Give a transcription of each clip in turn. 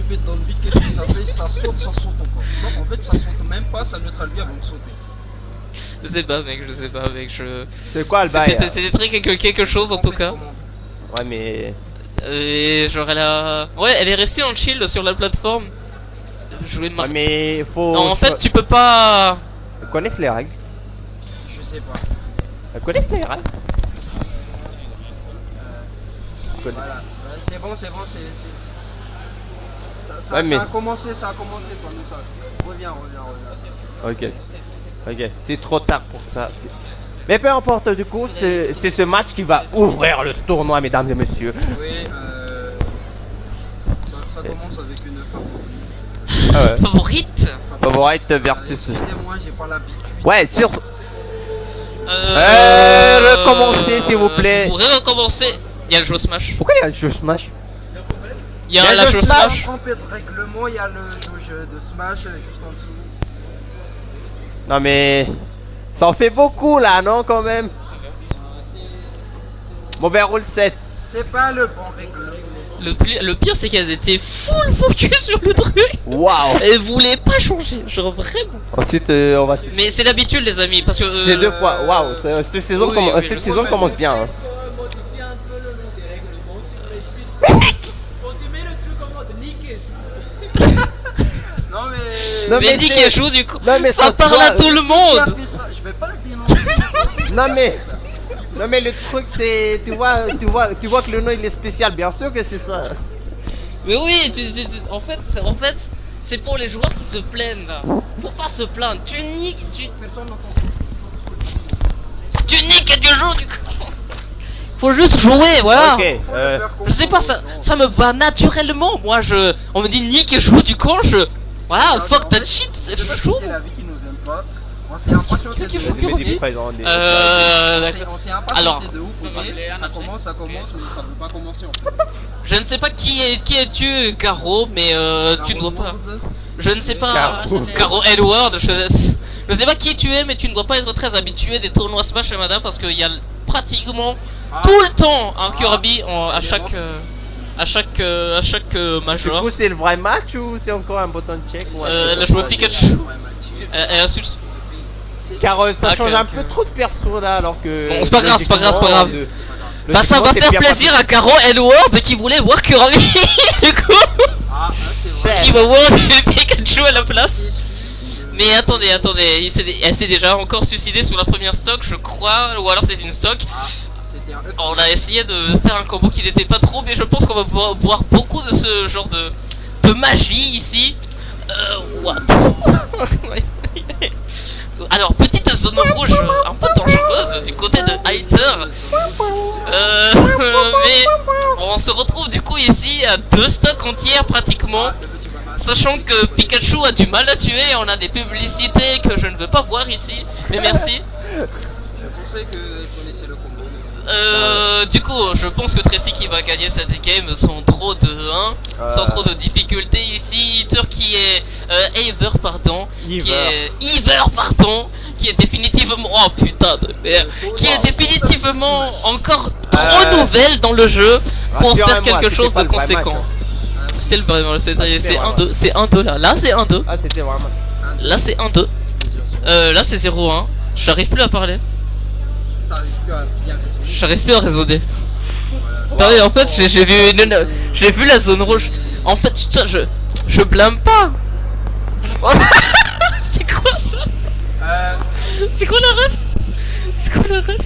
fait dans le vide, qu'est-ce que ça fait? Ça saute encore. Non, en fait, ça saute même pas, ça neutralise avant de sauter. Je sais pas, mec, je sais pas, mec. C'est quoi le bail? C'était très quelque chose en tout cas. Ouais, mais. Et genre, ouais, elle est restée en chill sur la plateforme. Jouer Ouais, mais faut. Non, en fait, tu peux pas. Ils connaissent les règles. Je sais pas. Ils connaissent les règles. Voilà. C'est bon, ça, Ouais, mais- ça a commencé, toi, nous ça. Reviens. Ok. Ok, c'est trop tard pour ça. Mais peu importe, du coup, c'est ce match qui va ouvrir le tournoi, mesdames et messieurs. Oui, ça commence avec une favorite. Ah ouais. Favorite. Favorite versus. Excusez-moi, j'ai pas l'habitude. Ouais, sur. Recommencez, s'il vous plaît. Vous pourrez recommencer. Il y a le jeu Smash. Pourquoi il y a un jeu Smash? Il y a la jeu Smash. En fait, règlement, il y a le jeu de Smash juste en dessous. Non mais. Ça en fait beaucoup là, non, quand même? Mauvais rôle 7. C'est pas le bon règlement. Le pire, c'est qu'elles étaient full focus sur le truc. Waouh. Elles voulaient pas changer. Genre vraiment. Ensuite, on va. Mais c'est l'habitude, les amis. Parce que. C'est deux fois. Waouh. Cette saison, oui, oui, cette je saison sais, commence bien. Hein. Modifier un peu le nom des règlements sur les speed. Quand tu mets le truc en mode niquer. Non mais. Non, Mais mais dis c'est- qu'elle joue du coup. Non, mais Ça ça se parle voit. à tout le Qui a monde. fait ça? Je vais pas le dénoncer. Non mais. Non mais le truc c'est. Tu vois que le nom il est spécial, bien sûr que c'est ça. Mais oui, en fait, c'est pour les joueurs qui se plaignent là. Faut pas se plaindre. Tu niques et tu joues du coup. Faut juste jouer, voilà. Ok. Je sais pas, ça me va naturellement. Moi, on me dit nique et joue du camp, voilà, fuck that shit, Je sais je pas si joue. c'est la vie qui nous aime pas. On s'est impatienté de joue ouf. que des présents, des- D'accord. On s'est Alors, impatienté de ouf. Ok, ça commence, mais ça veut pas commencer en fait. Je ne sais pas qui es-tu, Caro, mais tu ne dois pas. Je ne sais pas. Caro Edward, je sais pas qui tu es, mais tu ne dois pas être très habitué des tournois Smash, madame, parce qu'il y a pratiquement tout le temps un Kirby à chaque Du major. coup c'est le vrai match ou c'est encore un button check ou Elle a joué Pikachu. Elle a su. Car ça Ok, change un ok. peu trop de perso là alors que. Bon, c'est pas grave, c'est pas grave. Le Bah ça décor, va c'est faire bien plaisir à Caro Edward qui voulait voir Kirby du coup. C'est vrai. Qui va voir Pikachu à la place. Mais attendez, elle s'est déjà encore suicidée sur la première stock, je crois, ou alors c'est une stock. C'était un On a essayé de faire un combo qui n'était pas trop, mais je pense qu'on va pouvoir voir beaucoup de ce genre de magie ici. What? Alors, petite zone rouge un peu dangereuse du côté de Hyter. Mais on se retrouve du coup ici à 2 stocks entières pratiquement. Sachant que Pikachu a du mal à tuer, on a des publicités que je ne veux pas voir ici. Mais merci. Je pensais que tu connaissais le combo. Du coup, je pense que Tracy qui va gagner cette game sans trop de 1, sans trop de difficultés ici. Hitter qui est Ever, pardon, qui est définitivement, oh putain de merde, qui est définitivement encore trop nouvelle dans le jeu pour faire quelque chose de conséquent. C'était le vrai match, c'est 1-2 là. Là c'est 1-2. Ah c'était vraiment. Là c'est 1-2. Là c'est 0-1. J'arrive plus à parler. T'arrives plus à bien raisonner. J'arrive plus à raisonner. Attendez, en fait, j'ai vu la zone rouge. En fait, putain, je blâme pas. C'est quoi ça? C'est quoi la ref? C'est quoi la ref? Il y a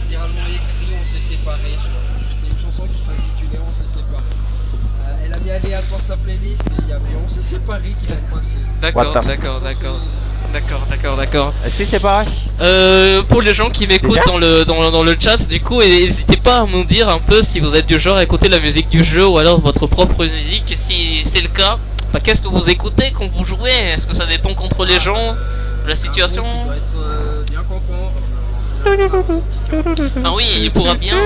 littéralement écrit on s'est séparés. C'était une chanson qui s'intitulait On s'est séparés. Elle a mis aléatoire sa playlist et il y avait On s'est séparés qui l'a passé. D'accord. Si c'est pareil. Pour les gens qui m'écoutent Déjà dans le chat, du coup, n'hésitez pas à nous dire un peu si vous êtes du genre à écouter la musique du jeu ou alors votre propre musique. Et si c'est le cas, bah, qu'est-ce que vous écoutez quand vous jouez? Est-ce que ça dépend contre les gens de la situation? Tu dois être bien content. Enfin oui, il pourra bien.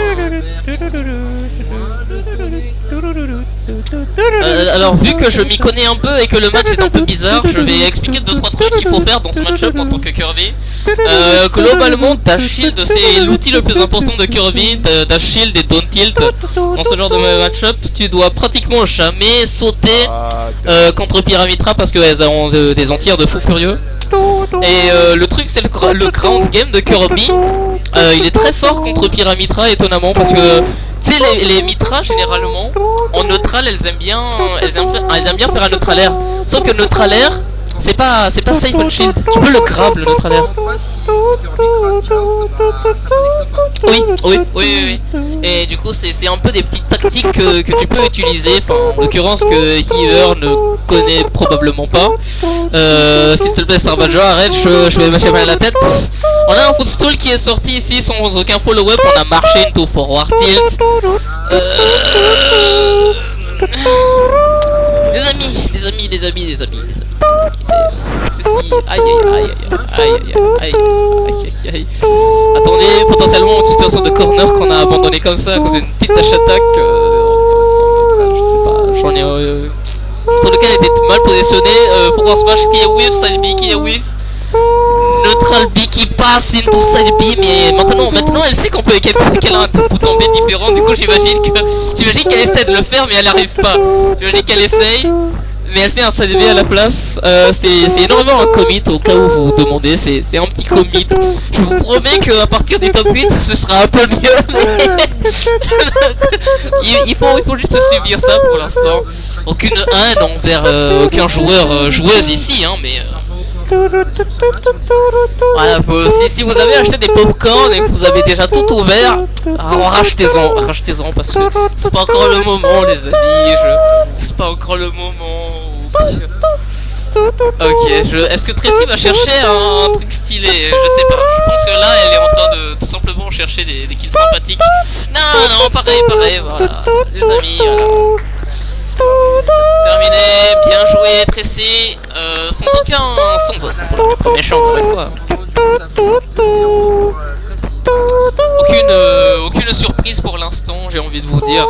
Alors vu que je m'y connais un peu et que le match est un peu bizarre, je vais expliquer 2-3 trucs qu'il faut faire dans ce match-up en tant que Kirby. Globalement, Dash Shield c'est l'outil le plus important de Kirby. Dash Shield et Don't Tilt dans ce genre de match-up. Tu dois pratiquement jamais sauter contre Pyramitra parce qu'elles ont des entières de fou furieux. Et le truc c'est le ground game de Kirby. Il est très fort contre Pyramitra étonnamment parce que tu sais les Mitra généralement en neutral elles aiment bien faire un neutral air. Sauf que neutral air c'est pas safe on shield. Tu peux le grab le neutral air. Oui. Et du coup c'est un peu des petites tactiques que tu peux utiliser. Enfin en l'occurrence que Healer ne connaît probablement pas. S'il te plaît Starbajo, arrête, je vais mâcher mal à la tête. On a un footstool qui est sorti ici sans aucun follow-up. On a marché into forward tilt. Les amis. C'est si. Aïe. Attendez, potentiellement une situation de corner qu'on a abandonné comme ça à cause d'une petite dash attack. Je sais pas, j'en ai. Sur lequel elle était mal positionnée. Forward smash qui est whiff, side B qui est whiff. Neutral B qui passe into side B, mais maintenant elle sait qu'elle a un bouton B différent. Du coup j'imagine qu'elle essaie de le faire mais elle n'arrive pas. J'imagine qu'elle essaye mais elle fait un side B à la place. C'est énormément un commit au cas où vous vous demandez, c'est un petit commit. Je vous promets qu'à partir du top 8 ce sera un peu mieux. il faut juste subir ça pour l'instant. Aucune haine envers aucun joueuse ici hein, mais voilà, si vous avez acheté des popcorn et que vous avez déjà tout ouvert, rachetez-en parce que c'est pas encore le moment les amis, c'est pas encore le moment. Ok, est-ce que Tracy va chercher un truc stylé? Je sais pas, je pense que là elle est en train de tout simplement chercher des kills sympathiques. Non, pareil, voilà, les amis, voilà. C'est terminé, bien joué Tracy, sans être méchant avec quoi. Aucune surprise pour l'instant, j'ai envie de vous dire.